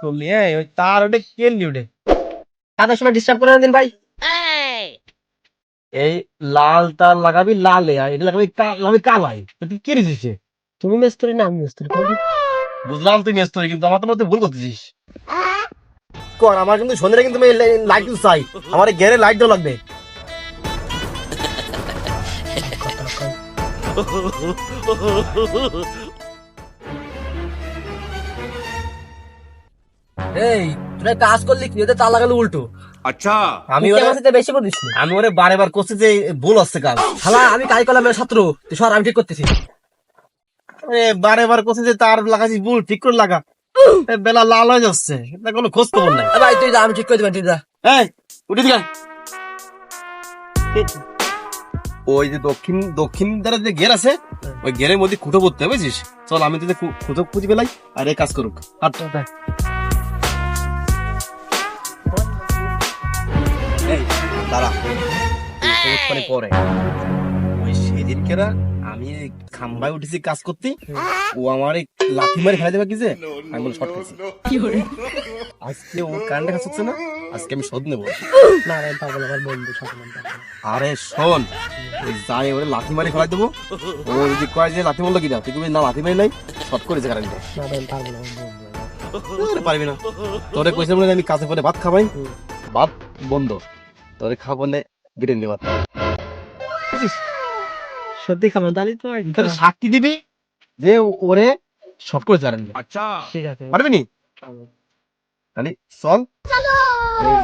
করলি, হ্যাঁ ওই তার ওটা কেনলি ওটা কাদের সময় ডিস্টার্ব করে না দিন ভাই। এই লাল তার লাগাবি লালে, আর এটা লাগাবি লাগাবি কালাই। তুই কি রেছিস? তুমি মেস্তরি না আমি মেস্তরি কোনটা? বুঝলাম তুই মেস্তরি, কিন্তু আমার তো মধ্যে ভুল করতেছিস। কর, আমার কিন্তু সন্ধ্যে কিন্তু লাইট কিন্তু চাই, আমার ঘেরে লাইট দেওয়া লাগবে। এই তুই কাজ করলি কি ওদের তালা লাগালো উল্টো। अच्छा আমি তুই ওরে আমার সাথে বেশি করিস না। আমি ওরে বারে বার করছি যে ভুল হচ্ছে কাজ। শালা আমি কাজ করলাম এর ছাত্র, তুই সর আমি ঠিক করতেছি। বারে বার করছি যে তার লাগাচ্ছিস ভুল, ঠিক করে লাগা। বেলা লাল হয়ে যাচ্ছে, এটা কোনো খোঁজ খবর নাই। এ ভাই তুই যা আমি ঠিক করে দিবেন, তুই যা। এই উঠে দিকে। ওই যে দক্ষিণ দক্ষিণ দ্বারা যে ঘের আছে, ওই ঘেরের মধ্যে খুঁটো পড়তে হবে, বুঝিস? চল আমি তোদের খুঁটো খুঁজে পেলাই, আর এই কাজ করুক। হাট এই দাঁড়া, মানে পরে ওই সেদিনকে না আমি খাম্বায় উঠেছি কাজ করতে, ও আমার এই লাথি মারি ফেলে দেবে কি যে, আমি বলে শর্ট খাইছি। আজকে ও কারেন্টে কাজ হচ্ছে না, আজকে আমি শোধ নেবো। না রে পাগল, আমার বন্ধু সকল। আরে শোন, ওই যাই ওরে লাথি মারি ফেলাই দেবো। ও যদি কয় যে লাথি মারলো কিনা, তুই কবি না লাথি মারি নাই, শর্ট করেছে কারেন্টে। না রে পাগল, আমার বন্ধু। পারবি না, তোরে কইছে বলে আমি কাছে পরে ভাত খাবাই, ভাত বন্ধ, তোরে খাবো না গিরে নেওয়ার। সত্যি খাবার দালি তো তোরে সাক্ষী দিবি যে ওরে শর্ট করে জানেন। अच्छा ঠিক আছে। পারবি নি? তাহলে চল।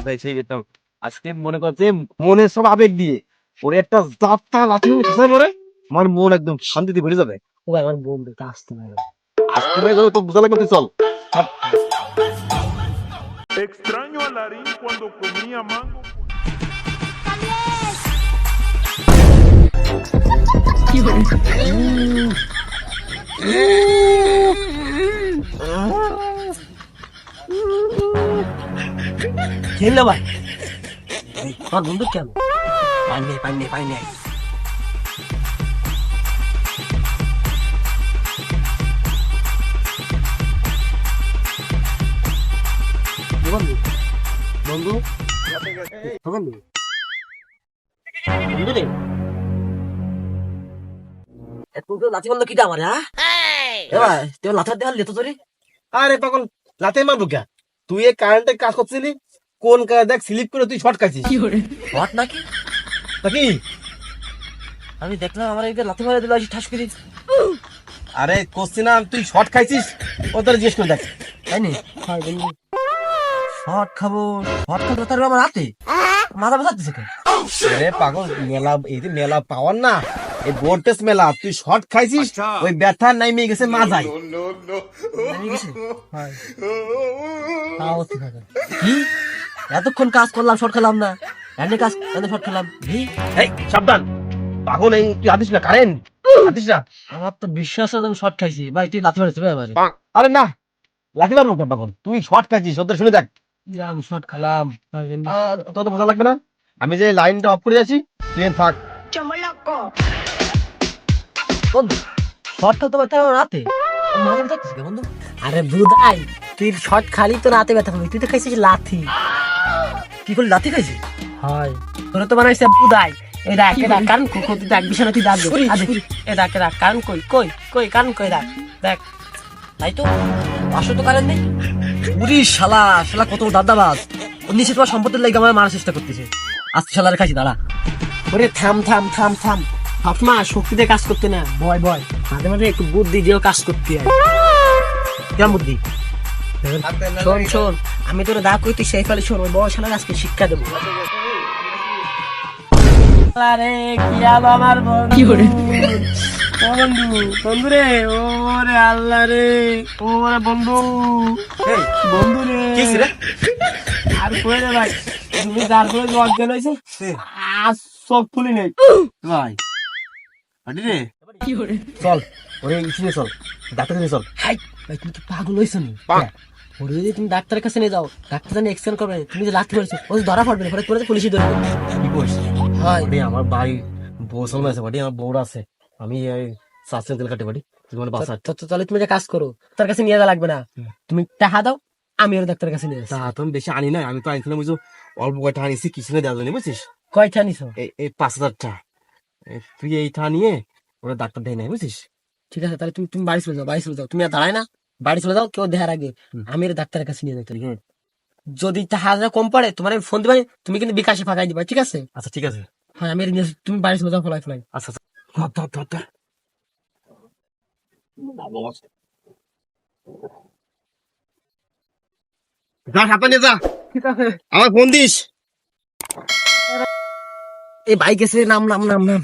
ভাই সেই যেতাম আজকে, মনে করছে মনে সব আবেগ দিয়ে ওরে একটা জাপটা লাথি খেসার পরে আমার মন একদম শান্তিতে ভরে যাবে। ও ভাই আমার বন্ধু, তা আসতে না। আজকে ভাই তো বুঝা লাগবে, চল। Extraño a Larín cuando comía mango. খেললে ভাই আমার বন্ধু কেন? পানি নেই, পানি নেই, পানি নেই। বন্ধু বন্ধু বন্ধু বন্ধু রে, তুই তো লাথি মারলো কিটা আমার, হ্যাঁ? এ ভাই তুই লাথি দেওয়ার লেতো তোরে। আরে পাগল, লাথি মারবো কে? তুই এই কারেন্টে কাজ করছিলি, কোন কাজ দেখ স্লিপ করে তুই শর্ট খাইছিস হট নাকি? নাকি? আমি দেখলাম আমার এইটা লাথি মারা দিল, আসি ঠাস করে। আরে করছি না, তুই শর্ট খাইছিস, ও তোর জিজ্ঞেস করে দেখ। তাই নি? হয় বন্ধু, শর্ট খাবো, শর্ট খাবো তার আমার রাতে মাথা ব্যথাচ্ছে কেন? আরে পাগল, মেলা এই যে মেলা পাওয়ার না, এই বোর্টেস মেলা, তুই শর্ট খাইছিস, আচ্ছা। ওই ব্যথা নাইমে গেছে মাজায়। আমি গেছি? হয়। তাও ঠিক আছে। কি এতক্ষণ কাজ করলাম, শর্ট খেলাম না, এনে কাজ এনে শর্ট খেলাম। এই সাবধান পাগল, এই তুই হাতিস না, কারেন্ট হাতিস না। আমার তো বিশ্বাস আছে আমি শর্ট খাইছি। ভাই তুই লাথি মারিস এবারে? আরে না, লাঠি মারবো কেন পাগল, তুই শর্ট খাইছিস, ওদের শুনে দেখ। আমি শর্ট খেলাম। তোর তো মজা লাগবে না, আমি যে লাইনটা অফ করে আছি, তুই থাক। বন্ধু শর্ট খেলতে পারতে রাতে মাথা ব্যথাচ্ছে কেন বন্ধু? আরে বুদাই, তুই শর্ট খালি তো রাতে ব্যথা পাবি, তুই তো খাইছিস লাথি। কি করলি, লাথি খাইছিস? হয়, তোরা তো বানাইছে বুদাই। এই দেখ, এই দেখ কারণ তুই দেখ বিছানা তুই দাগ এই দেখ, এই দেখ কারণ কই কই কই কারণ কই দেখ দেখ। তাই তো আসো তো কারণ নেই। উরি শালা, শালা কত দাদাবাজ, ও নিচে তোমার সম্পত্তির লাগে আমার মারার চেষ্টা করতেছে। আজকে শালারে খাইছি, দাঁড়া। ওরে থাম থাম থাম থাম, সবসময় শক্তিতে কাজ করতে না, ভয় ভয় মাঝে মাঝে একটু বুদ্ধি দিয়েও কাজ করতে হয়। কেমন বুদ্ধি? শোন শোন, আমি তোর দা কই, তুই সেই ফেলে শোন, ওই বড় শালার আজকে শিক্ষা দেবো। আরে কি আলো আমার বন্ধু, ও বন্ধু, বন্ধু রে, ও রে আল্লাহ রে, ও রে বন্ধু, বন্ধু রে। আর কই রে ভাই, তুমি যার করে অজ্ঞান হয়েছে আর চোখ খুলি নেই ভাই হাঁটি রে, চল ওরে ইসিনে চল, ডাক্তার কাছে চল। হাই ভাই, তুমি কি পাগল হয়েছো নি? ওরে যদি তুমি ডাক্তারের কাছে নিয়ে যাও, ডাক্তার জানি এক্সপ্লেন করবে তুমি যে লাথি মারছো, ও ধরা পড়বে না, পরে তোরা তো পুলিশই ধরবে। কি কইস? হয় ভাই আমার ভাই বউ সামনে আছে, বাড়ি আমার বউরা আছে, আমি এই চাষের তেল কাটে বাড়ি, তুমি আমার বাসা। তাহলে তুমি যে কাজ করো, তার কাছে নিয়ে যাওয়া লাগবে না, তুমি টাকা দাও, আমি ওর ডাক্তারের কাছে নিয়ে তা যাচ্ছি। তুমি বেশি আনি না, আমি তো আনছিলাম ওই যে অল্প কয়টা আনিছি কিছু না দেওয়া জানি বুঝছিস। কয়টা নিছো? এই 5,000টা তুই এইটা নিয়ে ওরা ডাক্তার দেয় নাই বুঝছিস। ঠিক আছে, তাহলে তুমি তুমি বাড়ি চলে যাও, বাড়ি চলে যাও, তুমি আর দাঁড়ায় না, বাড়ি চলে যাও, কেউ দেখার আগে আমি ওর ডাক্তারের কাছে নিয়ে যাচ্ছি। যদি টাকা কম পড়ে তোমার আমি ফোন দিবা, তুমি কিন্তু বিকাশে ফাঁকাই দিবা, ঠিক আছে? আচ্ছা ঠিক আছে। হ্যাঁ, আমি তুমি বাড়ি চলে যাও, ফলাই ফলাই। আচ্ছা আচ্ছা ধর ধর ধর ধর। যা সাবধানে যা, ঠিক আছে। আমার ফোন দিস। এই বাইক এসে নাম নাম নাম নাম